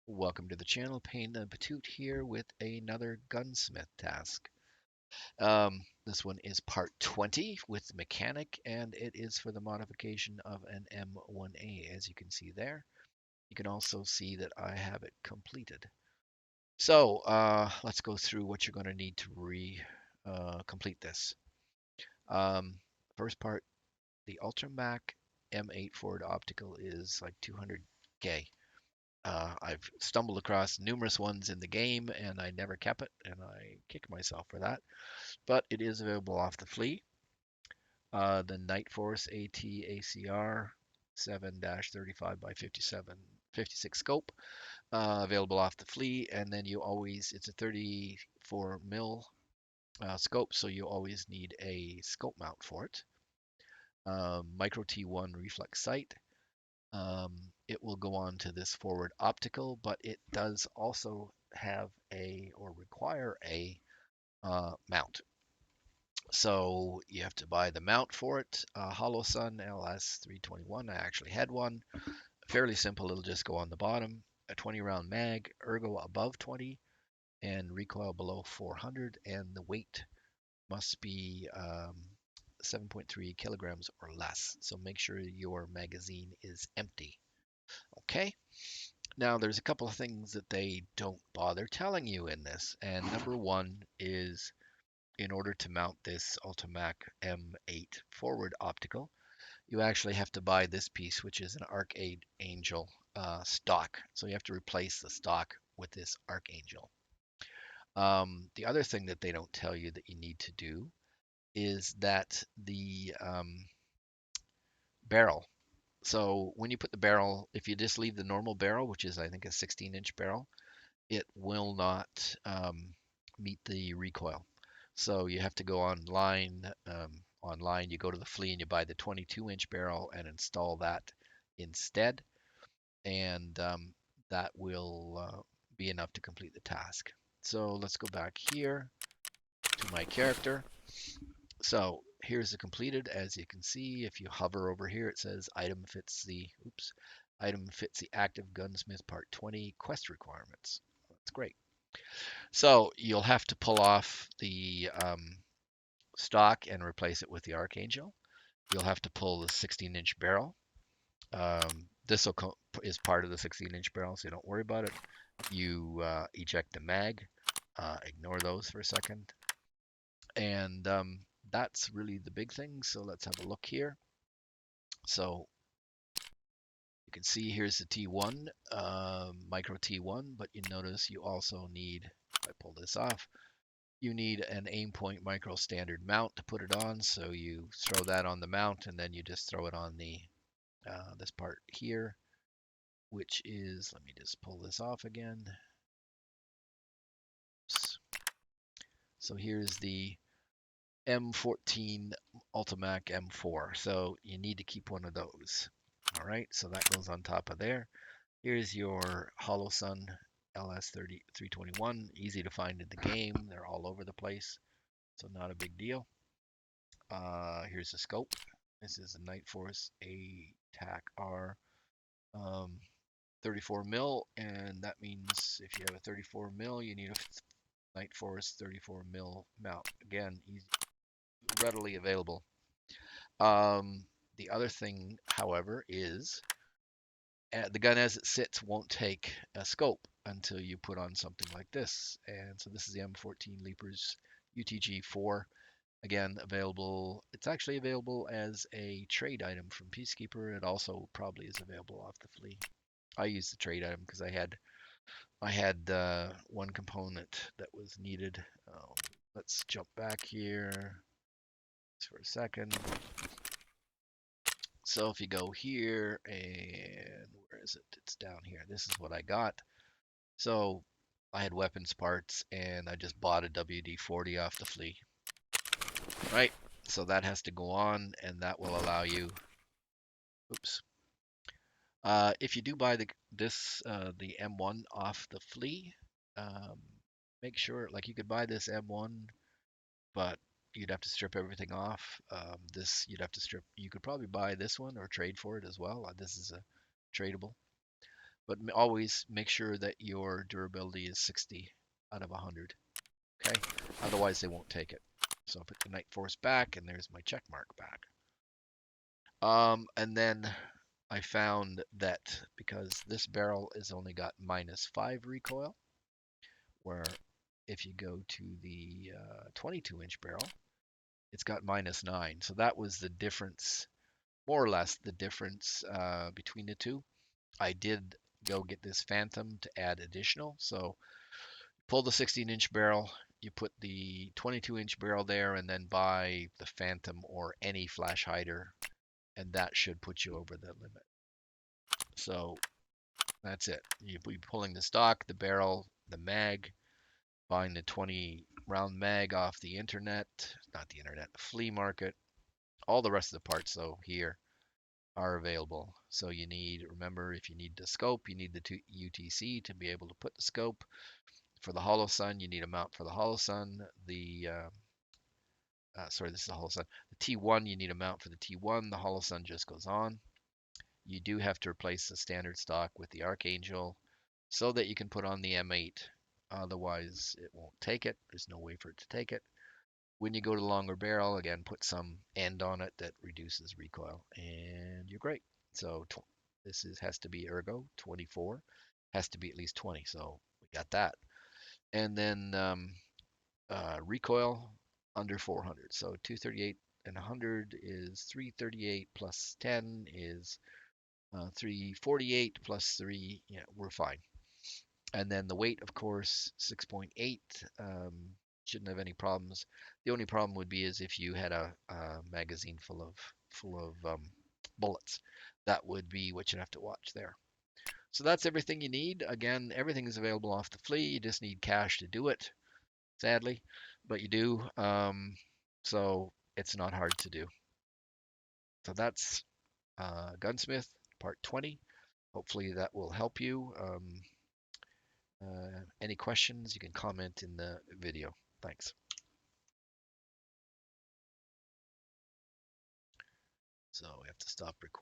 Welcome to the channel, Payne the Patoot here with another gunsmith task. This one is part 20 with mechanic, and it is for the modification of an M1A, as you can see there. You can also see that I have it completed. So let's go through what you're going to need to complete this. Um, First part, the Ultramac M8 Ford optical is like 200K. I've stumbled across numerous ones in the game and I never kept it, and I kick myself for that. But it is available off the flea. The Night Force AT ACR 7-35 by 56 scope, available off the flea. And then it's a 34 mil scope, so you always need a scope mount for it. Micro T1 reflex sight. Um, it will go on to this forward optical, but it does also have or require a mount. So you have to buy the mount for it. Holosun LS321. I actually had one. Fairly simple. It'll just go on the bottom. A 20 round mag, ergo above 20, and recoil below 400, and the weight must be 7.3 kilograms or less. So make sure your magazine is empty. Okay. Now, there's a couple of things that they don't bother telling you in this. And number one is, in order to mount this Ultimac M8 forward optical, you actually have to buy this piece, which is an Archangel stock. So you have to replace the stock with this Archangel. The other thing that they don't tell you that you need to do is that the barrel. So when you put the barrel, if you just leave the normal barrel, which is I think a 16-inch barrel, it will not meet the recoil. So you have to go online. Online, you go to the flea and you buy the 22-inch barrel and install that instead, and that will be enough to complete the task. So let's go back here to my character. So here's the completed. As you can see, if you hover over here, it says item fits the active gunsmith part 20 quest requirements. That's great. So you'll have to pull off the stock and replace it with the Archangel. You'll have to pull the 16-inch barrel. This is part of the 16-inch barrel, so don't worry about it. You eject the mag. Ignore those for a second. And that's really the big thing. So let's have a look here. So you can see here's the T1, micro T1, but you notice you also need, if I pull this off, you need an Aimpoint micro standard mount to put it on. So you throw that on the mount and then you just throw it on the this part here, which is, let me just pull this off again. So here's the M14 Ultimac M4. So you need to keep one of those. All right, so that goes on top of there. Here's your Holosun LS321. Easy to find in the game. They're all over the place, so not a big deal. Here's the scope. This is a Night Force ATAC R 34 mil, and that means if you have a 34 mil, you need a Night Force 34 mil mount. Again, easy, readily available. The other thing, however, is the gun as it sits won't take a scope until you put on something like this. And so this is the M14 Leapers UTG-4. Again, available. It's actually available as a trade item from Peacekeeper. It also probably is available off the flea. I used the trade item because I had one component that was needed. Let's jump back here just for a second. So if you go here, and where is it? It's down here. This is what I got. So I had weapons parts and I just bought a WD-40 off the flea. Right? So that has to go on, and that will allow you, oops. If you do buy the M1 off the flea, um, make sure, like, you could buy this M1, but you'd have to strip everything off. This you'd have to strip. You could probably buy this one or trade for it as well. This is a tradable. but always make sure that your durability is 60 out of 100. Okay, otherwise they won't take it. So I put the Night Force back, and there's my check mark back. And then I found that because this barrel is only got -5 recoil, where if you go to the 22-inch barrel, it's got -9. So that was the difference, more or less the difference between the two. I did go get this Phantom to add additional. So pull the 16-inch barrel, you put the 22-inch barrel there, and then buy the Phantom or any flash hider, and that should put you over the limit. So that's it. You'll be pulling the stock, the barrel, the mag, buying the 20 round mag off the internet, not the internet, the flea market. All the rest of the parts, though, here are available. So you need, remember, if you need the scope, you need the UTC to be able to put the scope. For the Holosun, you need a mount for the Holosun. Sorry, this is the Holosun. The T1, you need a mount for the T1. The Holosun just goes on. You do have to replace the standard stock with the Archangel so that you can put on the M8. Otherwise, it won't take it. There's no way for it to take it. When you go to longer barrel, again, put some end on it that reduces recoil, and you're great. So has to be ergo 24, has to be at least 20. So we got that. And then recoil under 400. So 238 and 100 is 338 plus 10 is 348 plus 3. Yeah, we're fine. And then the weight, of course, 6.8. Shouldn't have any problems. The only problem would be is if you had a magazine full of bullets. That would be what you'd have to watch there. So that's everything you need. Again, everything is available off the flea. You just need cash to do it, sadly, but you do. So it's not hard to do. So that's Gunsmith Part 20. Hopefully that will help you. Any questions, you can comment in the video. Thanks. So we have to stop recording.